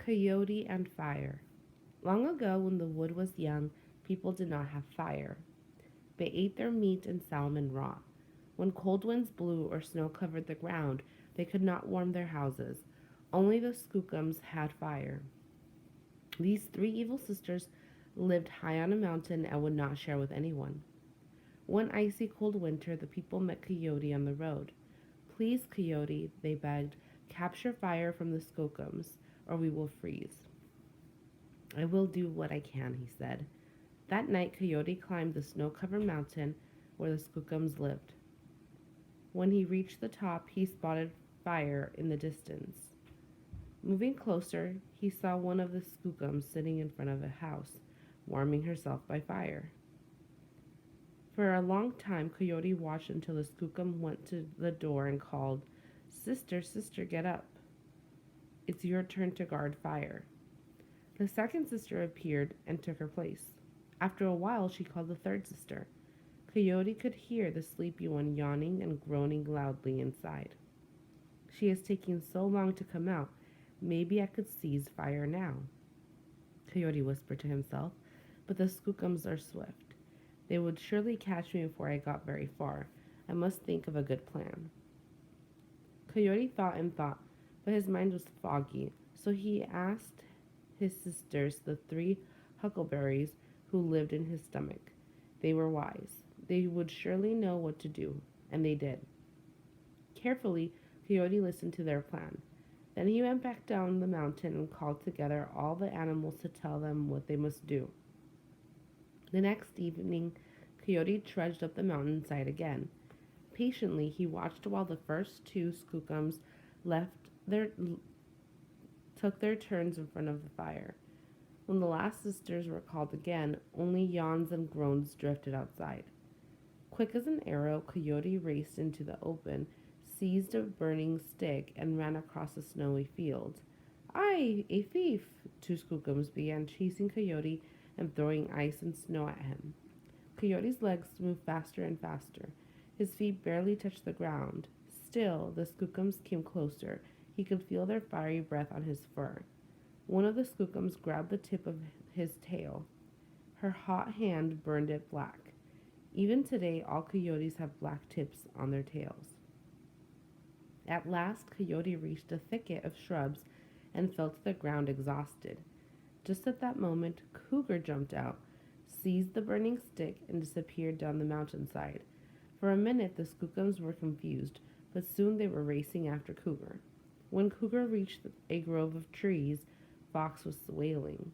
Coyote and Fire. Long ago, when the wood was young, people did not have fire. They ate their meat and salmon raw. When cold winds blew or snow covered the ground, they could not warm their houses. Only the Skookums had fire. These three evil sisters lived high on a mountain and would not share with anyone. One icy cold winter, the people met Coyote on the road. Please, Coyote, they begged, capture fire from the Skookums, or we will freeze. I will do what I can, he said. That night, Coyote climbed the snow covered mountain where the Skookums lived. When he reached the top, he spotted fire in the distance. Moving closer, he saw one of the Skookums sitting in front of a house, warming herself by fire. For a long time, Coyote watched until the Skookum went to the door and called, Sister, sister, get up. It's your turn to guard fire. The second sister appeared and took her place. After a while, she called the third sister. Coyote could hear the sleepy one yawning and groaning loudly inside. She is taking so long to come out. Maybe I could seize fire now, Coyote whispered to himself, but the Skookums are swift. They would surely catch me before I got very far. I must think of a good plan. Coyote thought and thought, but his mind was foggy, so he asked his sisters, the three huckleberries who lived in his stomach. They were wise. They would surely know what to do, and they did. Carefully, Coyote listened to their plan. Then he went back down the mountain and called together all the animals to tell them what they must do. The next evening, Coyote trudged up the mountainside again. Patiently, he watched while the first two Skookums left their took their turns in front of the fire. When the last sisters were called again, only yawns and groans drifted outside. Quick as an arrow, Coyote raced into the open, seized a burning stick, and ran across a snowy field. "Aye, a thief!" Two Skookums began chasing Coyote and throwing ice and snow at him. Coyote's legs moved faster and faster. His feet barely touched the ground. Still, the Skookums came closer. He could feel their fiery breath on his fur. One of the Skookums grabbed the tip of his tail. Her hot hand burned it black. Even today, all coyotes have black tips on their tails. At last, Coyote reached a thicket of shrubs and fell to the ground exhausted. Just at that moment, Cougar jumped out, seized the burning stick, and disappeared down the mountainside. For a minute, the Skookums were confused, but soon they were racing after Cougar. When Cougar reached a grove of trees, Fox was wailing.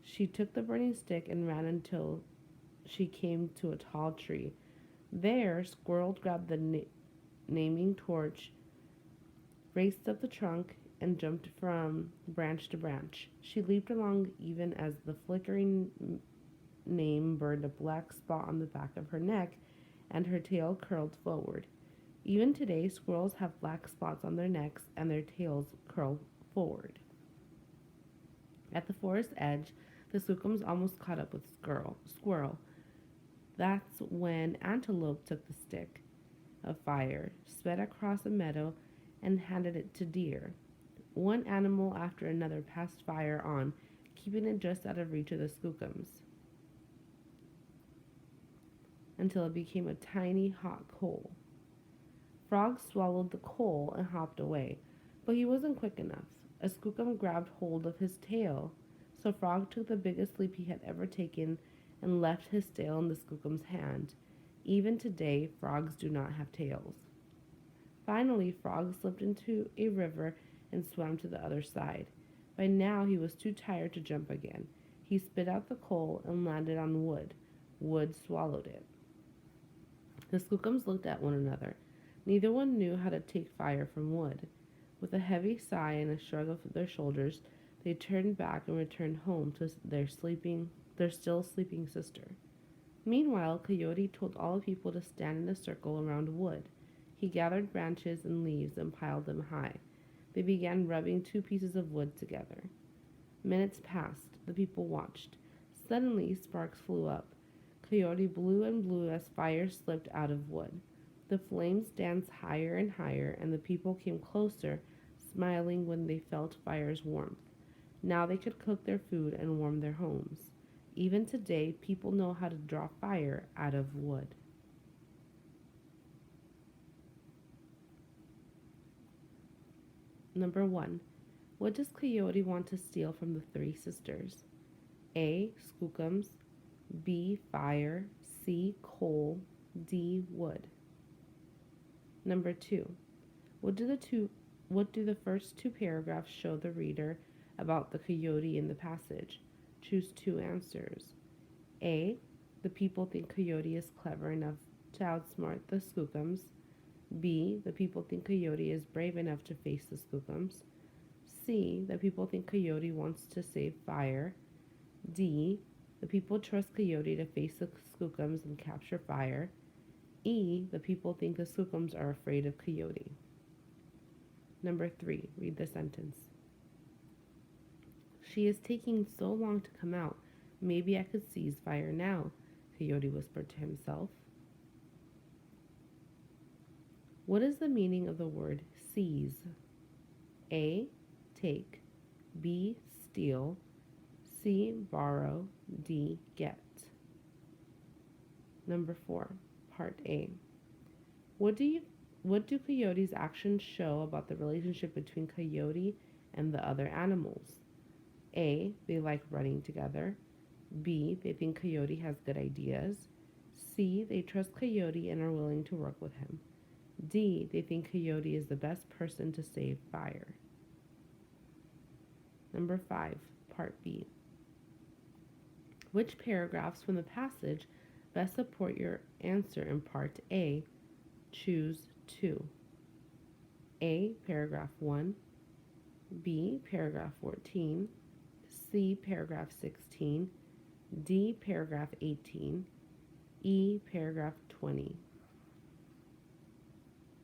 She took the burning stick and ran until she came to a tall tree. There, Squirrel grabbed the naming torch, raced up the trunk, and jumped from branch to branch. She leaped along even as the flickering name burned a black spot on the back of her neck and her tail curled forward. Even today, squirrels have black spots on their necks and their tails curl forward. At the forest edge, the Skookums almost caught up with Squirrel. That's when Antelope took the stick of fire, sped across a meadow, and handed it to Deer. One animal after another passed fire on, keeping it just out of reach of the Skookums, until it became a tiny hot coal. Frog swallowed the coal and hopped away, but he wasn't quick enough. A Skookum grabbed hold of his tail, so Frog took the biggest leap he had ever taken and left his tail in the Skookum's hand. Even today, frogs do not have tails. Finally, Frog slipped into a river and swam to the other side. By now, he was too tired to jump again. He spit out the coal and landed on wood. Wood swallowed it. The Skookums looked at one another. Neither one knew how to take fire from wood. With a heavy sigh and a shrug of their shoulders, they turned back and returned home to their still sleeping sister. Meanwhile, Coyote told all the people to stand in a circle around wood. He gathered branches and leaves and piled them high. They began rubbing two pieces of wood together. Minutes passed. The people watched. Suddenly, sparks flew up. Coyote blew and blew as fire slipped out of wood. The flames danced higher and higher, and the people came closer, smiling when they felt fire's warmth. Now they could cook their food and warm their homes. Even today, people know how to draw fire out of wood. Number 1. What does Coyote want to steal from the three sisters? A. Skookums. B. Fire. C. Coal. D. Wood. Number 2. What do the two what do the first two paragraphs show the reader about the coyote in the passage? Choose two answers. A. The people think Coyote is clever enough to outsmart the Skookums. B. The people think Coyote is brave enough to face the Skookums. C. The people think Coyote wants to save fire. D. The people trust Coyote to face the Skookums and capture fire. E. The people think the Skookums are afraid of Coyote. Number 3. Read the sentence. She is taking so long to come out. Maybe I could seize fire now, Coyote whispered to himself. What is the meaning of the word seize? A. Take. B. Steal. C. Borrow. D. Get. Number 4. Part A. What do Coyote's actions show about the relationship between Coyote and the other animals? A. They like running together. B. They think Coyote has good ideas. C. They trust Coyote and are willing to work with him. D. They think Coyote is the best person to save fire. Number 5. Part B. Which paragraphs from the passage best support your answer in Part A? Choose 2. A. Paragraph 1. B. Paragraph 14. C. Paragraph 16. D. Paragraph 18. E. Paragraph 20.